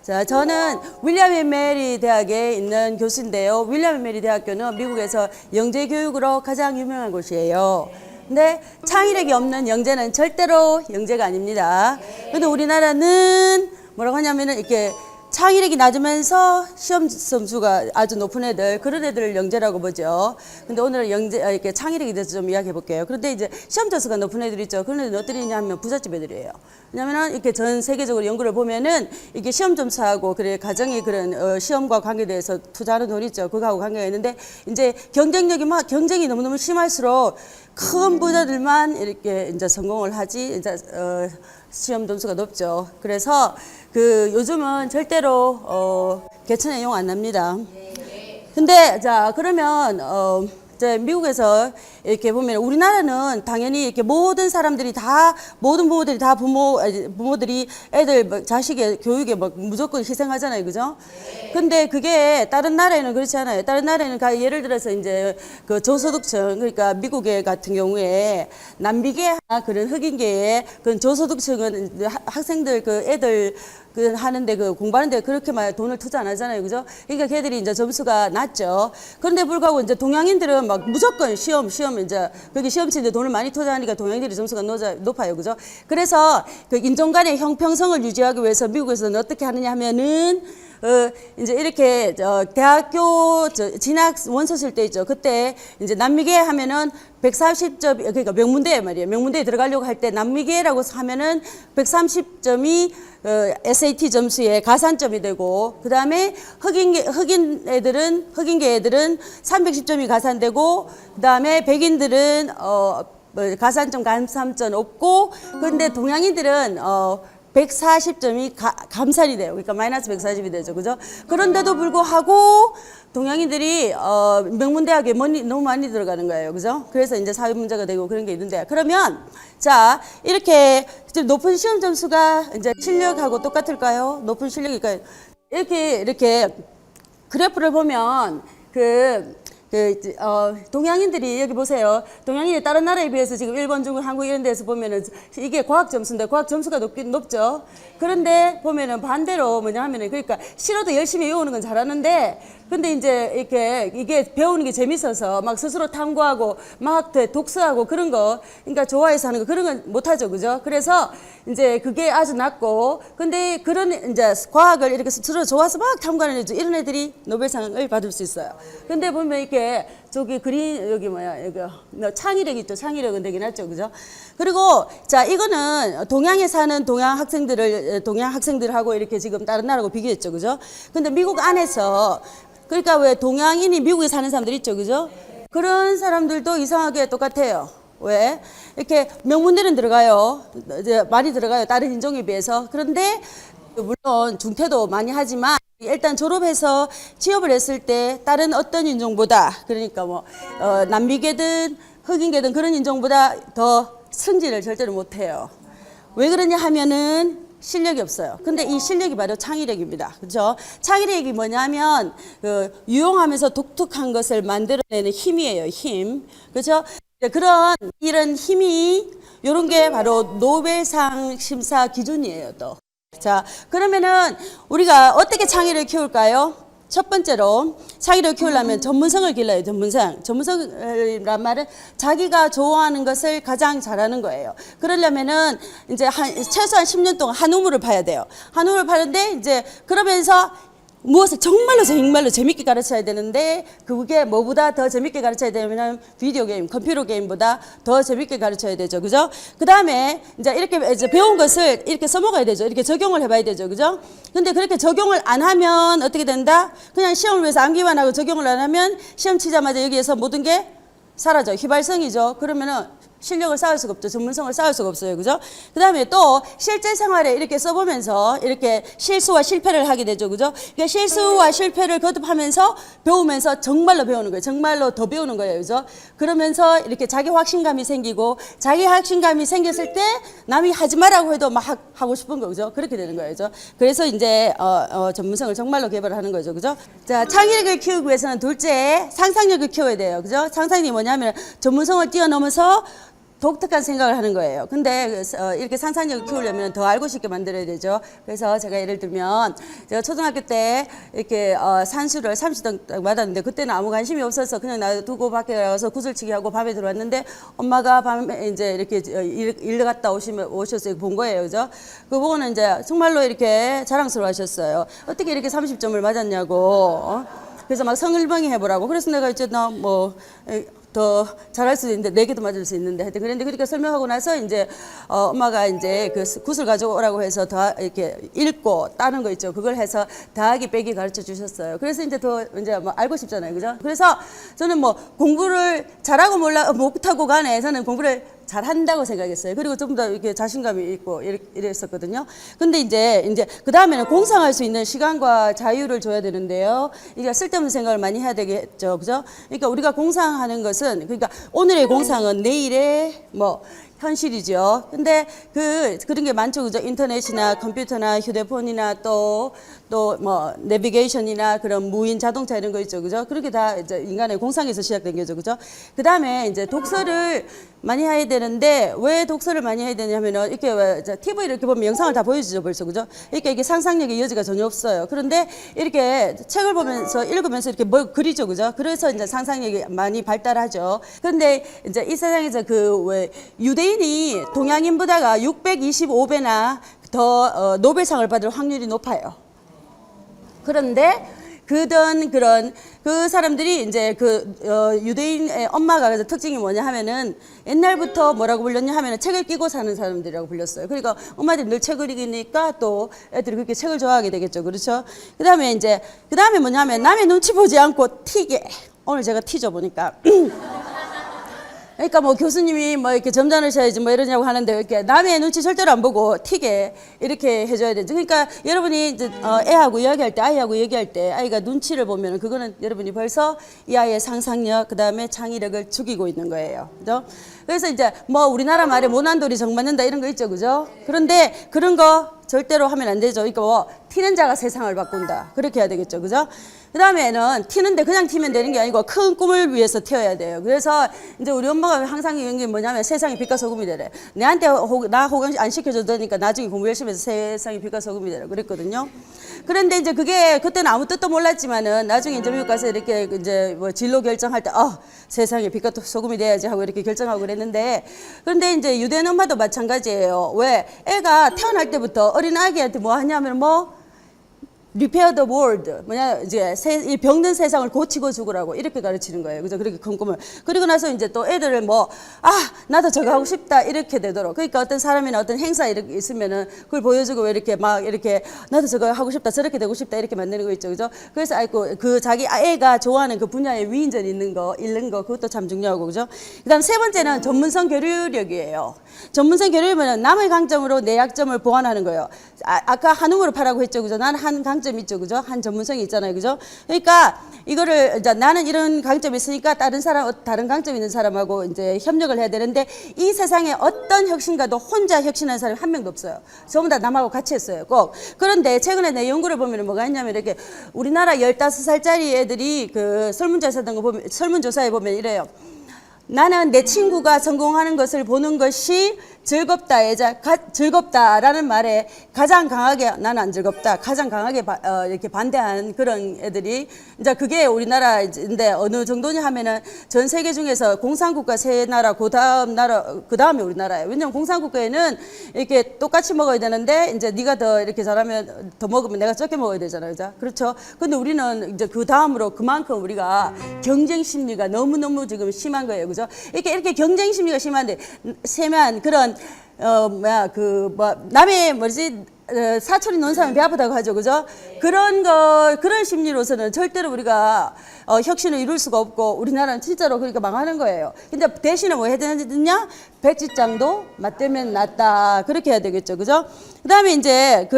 자, 저는 윌리엄 앤 메리 대학에 있는 교수인데요. 윌리엄 앤 메리 대학교는 미국에서 영재 교육으로 가장 유명한 곳이에요. 근데 창의력이 없는 영재는 절대로 영재가 아닙니다. 근데 우리나라는 뭐라고 하냐면은 이렇게 창의력이 낮으면서 시험 점수가 아주 높은 애들, 그런 애들을 영재라고 보죠. 근데 오늘은 이렇게 창의력에 대해서 좀 이야기해 볼게요. 그런데 이제 시험 점수가 높은 애들 있죠. 그런 애들은 어떤 애냐면 부잣집 애들이에요. 왜냐면은 이렇게 전 세계적으로 연구를 보면은 이게 시험 점수하고 그래 가정의 그런 시험과 관계돼서 투자하는 돈 있죠. 그거하고 관계가 있는데 이제 경쟁이 너무너무 심할수록 큰 부자들만 이렇게 이제 성공을 하지 이제 시험 점수가 높죠. 그래서 요즘은 절대로 개천에 용 안 납니다. 근데 자 그러면 이제 미국에서 이렇게 보면 우리나라는 당연히 이렇게 모든 부모들이 다 부모들이 애들 자식의 교육에 막 무조건 희생하잖아요, 그죠? 근데 그게 다른 나라에는 그렇지 않아요. 다른 나라에는 예를 들어서 이제 그 저소득층, 그러니까 미국의 같은 경우에 남미계나 그런 흑인계의 그런 저소득층은 학생들 애들 하는데 공부하는데 그렇게 많이 돈을 투자 안 하잖아요, 그죠? 그러니까 걔들이 이제 점수가 낮죠. 그런데 불구하고 이제 동양인들은 막 무조건 시험 이제 거기 시험 치는데 돈을 많이 투자하니까 동양인들이 점수가 높아요, 그죠? 그래서 인종 간의 형평성을 유지하기 위해서 미국에서는 어떻게 하느냐 하면은 이제 이렇게 대학교 진학 원서 쓸 때 있죠. 그때 이제 남미계 하면은 140점, 그러니까 명문대 말이에요. 명문대에 들어가려고 할 때 남미계라고 하면은 130점이 SAT 점수에 가산점이 되고, 그 다음에 흑인계 애들은 310점이 가산되고, 그 다음에 백인들은 가산점, 감산점 없고, 그런데 동양인들은 140점이 감산이 돼요. 그러니까 마이너스 140이 되죠. 그죠? 그런데도 불구하고 동양인들이 명문대학에 너무 많이 들어가는 거예요. 그죠? 그래서 이제 사회 문제가 되고 그런 게 있는데, 그러면 자 이렇게 높은 시험 점수가 이제 실력하고 똑같을까요? 높은 실력일까요? 이렇게 그래프를 보면 동양인들이 여기 보세요. 동양인이 다른 나라에 비해서 지금 일본, 중국, 한국 이런 데서 보면은 이게 과학 점수인데 과학 점수가 높죠. 그런데 보면은 반대로 뭐냐 하면은 그러니까 싫어도 열심히 외우는 건 잘하는데 근데 이제 이게 배우는 게 재밌어서 막 스스로 탐구하고 막 독서하고 그런 거 그러니까 좋아해서 하는 거 그런 건 못하죠. 그죠? 그래서 이제 그게 아주 낮고 근데 그런 이제 과학을 이렇게 스스로 좋아서 막 탐구하는 애들 이런 애들이 노벨상을 받을 수 있어요. 근데 보면 이렇게 여기 창의력 있죠. 창의력은 되게 낮죠. 그죠? 그리고 자 이거는 동양에 사는 동양 학생들하고 이렇게 지금 다른 나라하고 비교했죠. 그죠? 근데 미국 안에서 그러니까 왜 동양인이 미국에 사는 사람들 있죠. 그죠? 그런 사람들도 이상하게 똑같아요. 왜? 이렇게 명문대는 들어가요. 이제 많이 들어가요. 다른 인종에 비해서. 그런데 물론 중퇴도 많이 하지만 일단 졸업해서 취업을 했을 때 다른 어떤 인종보다 그러니까 남미계든 흑인계든 그런 인종보다 더 승진을 절대로 못해요. 왜 그러냐 하면은 실력이 없어요. 근데 이 실력이 바로 창의력입니다. 그렇죠? 창의력이 뭐냐면 유용하면서 독특한 것을 만들어내는 힘이에요. 힘. 그렇죠? 이런 힘이 이런 게 바로 노벨상 심사 기준이에요. 또. 자, 그러면은 우리가 어떻게 창의력을 키울까요? 첫 번째로 창의력을 키우려면 전문성을 길러요. 전문성이란 말은 자기가 좋아하는 것을 가장 잘하는 거예요. 그러려면은 이제 최소한 10년 동안 한 우물을 파야 돼요. 한 우물을 파는데 이제 그러면서 무엇을 정말로 재밌게 가르쳐야 되는데 그게 뭐보다 더 재밌게 가르쳐야 되냐면 비디오 게임, 컴퓨터 게임보다 더 재밌게 가르쳐야 되죠. 그죠? 그 다음에 이제 배운 것을 이렇게 써먹어야 되죠. 이렇게 적용을 해봐야 되죠. 그죠? 근데 그렇게 적용을 안 하면 어떻게 된다? 그냥 시험을 위해서 암기만 하고 적용을 안 하면 시험 치자마자 여기에서 모든 게 사라져. 휘발성이죠. 그러면은 실력을 쌓을 수가 없죠. 전문성을 쌓을 수가 없어요. 그죠? 그 다음에 또 실제 생활에 이렇게 써보면서 이렇게 실수와 실패를 하게 되죠. 그죠? 그러니까 실수와 실패를 거듭하면서 배우면서 정말로 배우는 거예요. 정말로 더 배우는 거예요. 그죠? 그러면서 이렇게 자기 확신감이 생기고 자기 확신감이 생겼을 때 남이 하지 말라고 해도 막 하고 싶은 거죠. 그렇게 되는 거예요. 그죠? 그래서 이제 전문성을 정말로 개발하는 거죠. 그죠? 자, 창의력을 키우기 위해서는 둘째 상상력을 키워야 돼요. 그죠? 상상력이 뭐냐면 전문성을 뛰어넘어서 독특한 생각을 하는 거예요. 근데 이렇게 상상력을 키우려면 더 알고 싶게 만들어야 되죠. 그래서 제가 예를 들면 제가 초등학교 때 이렇게 산수를 30등 맞았는데 그때는 아무 관심이 없어서 그냥 놔두고 밖에 나가서 구슬치기 하고 밤에 들어왔는데 엄마가 밤에 이제 이렇게 일 갔다 오셨어요. 본 거예요. 그죠? 그거 보고는 이제 정말로 이렇게 자랑스러워 하셨어요. 어떻게 이렇게 30점을 맞았냐고. 그래서 막 성일병이 해보라고. 그래서 내가 이제 더 잘할 수도 있는데 4개도 맞을 수 있는데 하여튼 그랬는데 그러니까 설명하고 나서 이제 엄마가 이제 그 굿을 가져오라고 해서 더 이렇게 읽고 따는 거 있죠. 그걸 해서 더하기 빼기 가르쳐 주셨어요. 그래서 이제 더 이제 뭐 알고 싶잖아요. 그죠? 그래서 저는 뭐 공부를 잘하고 못하고 간에 저는 공부를 잘한다고 생각했어요. 그리고 좀 더 이렇게 자신감이 있고 이랬었거든요. 근데 이제 그 다음에는 공상할 수 있는 시간과 자유를 줘야 되는데요. 이게 쓸데없는 생각을 많이 해야 되겠죠. 그죠? 그러니까 우리가 공상하는 것은 그러니까 오늘의 공상은 내일의 뭐 현실이죠. 근데 그런 게 많죠. 그죠? 인터넷이나 컴퓨터나 휴대폰이나 또 뭐 내비게이션이나 그런 무인 자동차 이런 거 있죠. 그죠? 그렇게 다 이제 인간의 공상에서 시작된 거죠. 그죠? 그다음에 이제 독서를 많이 해야 되는데 왜 독서를 많이 해야 되냐면은 이렇게 TV를 이렇게 보면 영상을 다 보여주죠. 벌써. 그죠? 그러니까 이게 상상력의 여지가 전혀 없어요. 그런데 이렇게 책을 보면서 읽으면서 이렇게 뭐 그리죠. 그죠? 그래서 이제 상상력이 많이 발달하죠. 그런데 이제 이 세상에서 왜 유대인이 동양인보다가 625배나 더 노벨상을 받을 확률이 높아요. 그런데 그런 그 사람들이 이제 유대인의 엄마가 특징이 뭐냐 하면은 옛날부터 뭐라고 불렸냐 하면은 책을 끼고 사는 사람들이라고 불렸어요. 그러니까 엄마들이 늘 책을 읽으니까 또 애들이 그렇게 책을 좋아하게 되겠죠. 그렇죠? 그다음에 뭐냐 하면 남의 눈치 보지 않고 튀게. 오늘 제가 튀죠 보니까. 그러니까 뭐 교수님이 뭐 이렇게 점잖으셔야지 뭐 이러냐고 하는데 이렇게 남의 눈치 절대로 안 보고 튀게 이렇게 해줘야 되죠. 그러니까 여러분이 이제 아이하고 얘기할 때 아이가 눈치를 보면 그거는 여러분이 벌써 이 아이의 상상력 그다음에 창의력을 죽이고 있는 거예요. 그죠? 그래서 이제 뭐 우리나라 말에 모난 돌이 정 맞는다 이런 거 있죠. 그죠? 그런데 그런 거 절대로 하면 안 되죠. 그러니까 뭐 튀는 자가 세상을 바꾼다. 그렇게 해야 되겠죠. 그죠? 그 다음에는 튀는데 그냥 튀면 되는 게 아니고 큰 꿈을 위해서 튀어야 돼요. 그래서 이제 우리 엄마가 항상 얘기한 게 뭐냐면 세상이 빛과 소금이 되래. 내한테 나 호강 안 시켜줘도 되니까 나중에 공부 열심히 해서 세상이 빛과 소금이 되라 그랬거든요. 그런데 이제 그때는 아무 뜻도 몰랐지만은 나중에 이제 미국 가서 이렇게 이제 뭐 진로 결정할 때 세상에 빛과 소금이 돼야지 하고 이렇게 결정하고 그랬는데 그런데 이제 유대인 엄마도 마찬가지예요. 왜? 애가 태어날 때부터 어린 아기한테 뭐 하냐면 repair the world. 이제 이 병든 세상을 고치고 죽으라고 이렇게 가르치는 거예요. 그죠? 그렇게 큰 꿈을. 그리고 나서 이제 또 애들을 나도 저거 하고 싶다. 이렇게 되도록. 그러니까 어떤 사람이나 어떤 행사 이렇게 있으면은 그걸 보여주고 이렇게 나도 저거 하고 싶다. 저렇게 되고 싶다. 이렇게 만드는 거 있죠. 그죠? 그래서 자기 애가 좋아하는 그 분야에 위인전 읽는 거, 그것도 참 중요하고. 그죠? 그 다음 세 번째는 전문성 교류력이에요. 전문성 교류력은 남의 강점으로 내 약점을 보완하는 거예요. 아까 한우물을 파라고 했죠. 그죠? 나는 한 강점이 있죠. 그죠? 한 전문성이 있잖아요. 그죠? 그러니까 이거를 이제 나는 이런 강점이 있으니까 다른 강점 있는 사람하고 이제 협력을 해야 되는데 이 세상에 어떤 혁신가도 혼자 혁신하는 사람이 한 명도 없어요. 전부 다 남하고 같이 했어요. 꼭. 그런데 최근에 내 연구를 보면 뭐가 있냐면 이렇게 우리나라 15살짜리 애들이 그 설문조사에 보면 이래요. 나는 내 친구가 성공하는 것을 보는 것이 즐겁다라는 말에 가장 강하게 나는 안 즐겁다. 가장 강하게 이렇게 반대하는 그런 애들이 이제 그게 우리나라인데 어느 정도냐 하면은 전 세계 중에서 공산국가 세 나라 그 다음에 우리나라예요. 왜냐면 공산국가에는 이렇게 똑같이 먹어야 되는데 이제 네가 더 이렇게 잘하면 더 먹으면 내가 적게 먹어야 되잖아요. 그렇죠? 근데 우리는 이제 그 다음으로 그만큼 우리가 경쟁 심리가 너무너무 지금 심한 거예요. 그죠? 이렇게 경쟁 심리가 심한 그런 남의 사촌이 논 사람이 배 아프다고 하죠. 그죠? 그런 심리로서는 절대로 우리가 혁신을 이룰 수가 없고 우리나라는 진짜로 그러니까 망하는 거예요. 근데 대신에 뭐 해야 되느냐? 백지장도 맞대면 낫다. 그렇게 해야 되겠죠. 그죠? 그 다음에 이제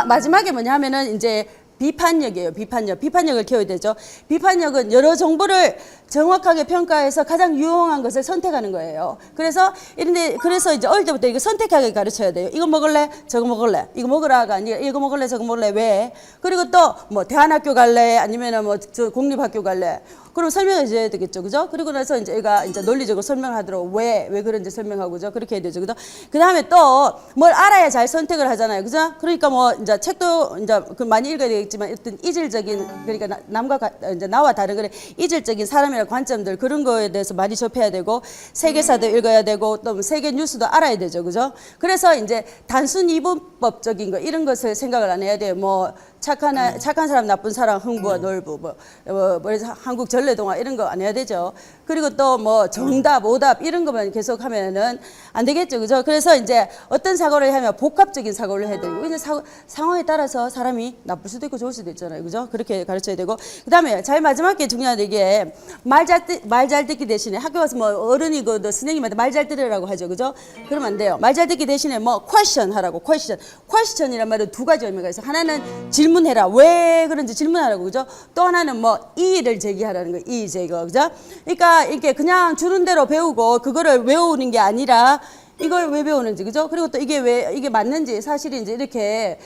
마지막에 뭐냐 하면은 이제 비판력이에요. 비판력을 키워야 되죠. 비판력은 여러 정보를 정확하게 평가해서 가장 유용한 것을 선택하는 거예요. 그래서 이제 어릴 때부터 이거 선택하게 가르쳐야 돼요. 이거 먹을래? 저거 먹을래? 이거 먹으라가 아니라 이거 먹을래? 저거 먹을래? 왜? 그리고 또 뭐 대안학교 갈래? 아니면 저 공립학교 갈래? 그럼 설명해 줘야 되겠죠. 그죠? 그리고 나서 이제 얘가 이제 논리적으로 설명하도록 왜 그런지 설명하고죠. 그렇게 해야 되죠. 그죠? 그 다음에 또 뭘 알아야 잘 선택을 하잖아요. 그죠? 그러니까 뭐 이제 책도 이제 그 많이 읽어야 되겠지만 어떤 이질적인 그러니까 이제 나와 다른 그런 이질적인 사람이나 관점들 그런 거에 대해서 많이 접해야 되고 세계사도 읽어야 되고 또 세계 뉴스도 알아야 되죠. 그죠? 그래서 이제 단순 이분법적인 거 이런 것을 생각을 안 해야 돼요. 뭐 착한 사람, 나쁜 사람, 흥부와 놀부, 그래서 한국 전래동화 이런 거 안 해야 되죠. 그리고 또 뭐 정답, 오답 이런 것만 계속 하면은 안 되겠죠. 그죠? 그래서 이제 어떤 사고를 하면 복합적인 사고를 해야 되고, 이제 상황에 따라서 사람이 나쁠 수도 있고 좋을 수도 있잖아요. 그죠? 그렇게 가르쳐야 되고. 그 다음에 제일 마지막에 중요한 게 말 잘 듣기 대신에 학교 가서 뭐 어른이고 선생님한테 말 잘 들으라고 하죠. 그죠? 그러면 안 돼요. 말 잘 듣기 대신에 뭐 question 하라고, question이란 말은 두 가지 의미가 있어요. 하나는 질문해라. 왜 그런지 질문하라고. 그죠? 또 하나는 뭐 이의를 제기하라는 거. 이의 제거. 그죠? 그러니까 이렇게 그냥 주는 대로 배우고 그거를 외우는 게 아니라 이걸 왜 배우는지. 그죠? 그리고 또 이게 왜 이게 맞는지 사실인지 이렇게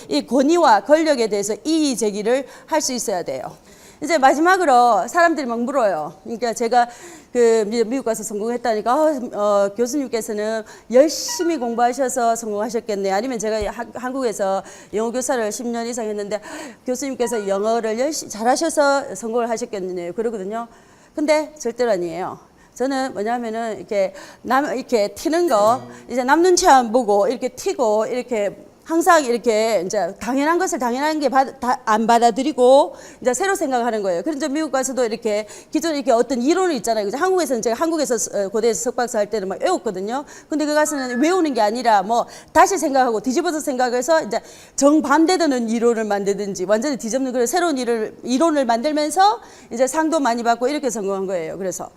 이 권위와 권력에 대해서 이의 제기를 할 수 있어야 돼요. 이제 마지막으로 사람들이 막 물어요. 그러니까 제가 미국 가서 성공했다니까 교수님께서는 열심히 공부하셔서 성공하셨겠네. 아니면 제가 한국에서 영어 교사를 10년 이상 했는데 교수님께서 영어를 열심히 잘하셔서 성공을 하셨겠네요. 그러거든요. 근데 절대로 아니에요. 저는 뭐냐면은 이렇게 튀는 거 이제 남 눈치 안 보고 이렇게 튀고 이렇게 항상 이렇게 이제 당연한 것을 당연한 게 안 받아들이고 이제 새로 생각하는 거예요. 그래서 미국 가서도 이렇게 기존에 이렇게 어떤 이론이 있잖아요. 그죠? 한국에서는 제가 한국에서 고대에서 석박사 할 때는 막 외웠거든요. 근데 그 가서는 외우는 게 아니라 뭐 다시 생각하고 뒤집어서 생각해서 이제 정반대되는 이론을 만들든지 완전히 뒤집는 그런 새로운 이론을 만들면서 이제 상도 많이 받고 이렇게 성공한 거예요. 그래서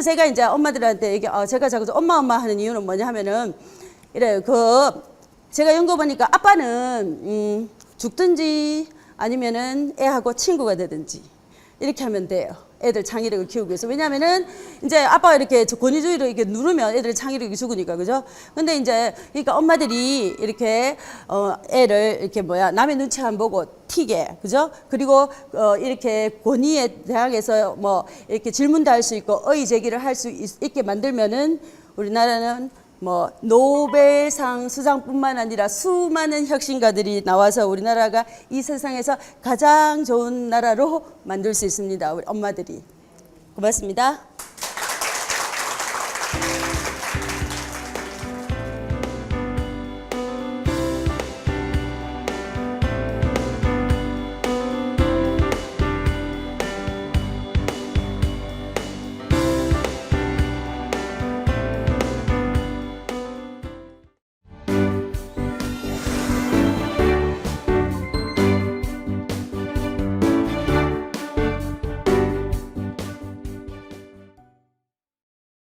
제가 이제 엄마들한테 제가 자꾸 엄마 하는 이유는 뭐냐 하면은 이래요. 제가 연구 보니까 아빠는 죽든지 아니면은 애하고 친구가 되든지 이렇게 하면 돼요. 애들 창의력을 키우기 위해서. 왜냐면은 이제 아빠가 이렇게 권위주의로 이렇게 누르면 애들 창의력이 죽으니까. 그죠? 근데 이제 그러니까 엄마들이 이렇게 애를 이렇게 남의 눈치 안 보고 튀게. 그죠? 그리고 이렇게 권위에 대항해서 뭐 이렇게 질문도 할 수 있고 어의 제기를 할 수 있게 만들면은 우리나라는 뭐 노벨상 수상뿐만 아니라 수많은 혁신가들이 나와서 우리나라가 이 세상에서 가장 좋은 나라로 만들 수 있습니다. 우리 엄마들이. 고맙습니다.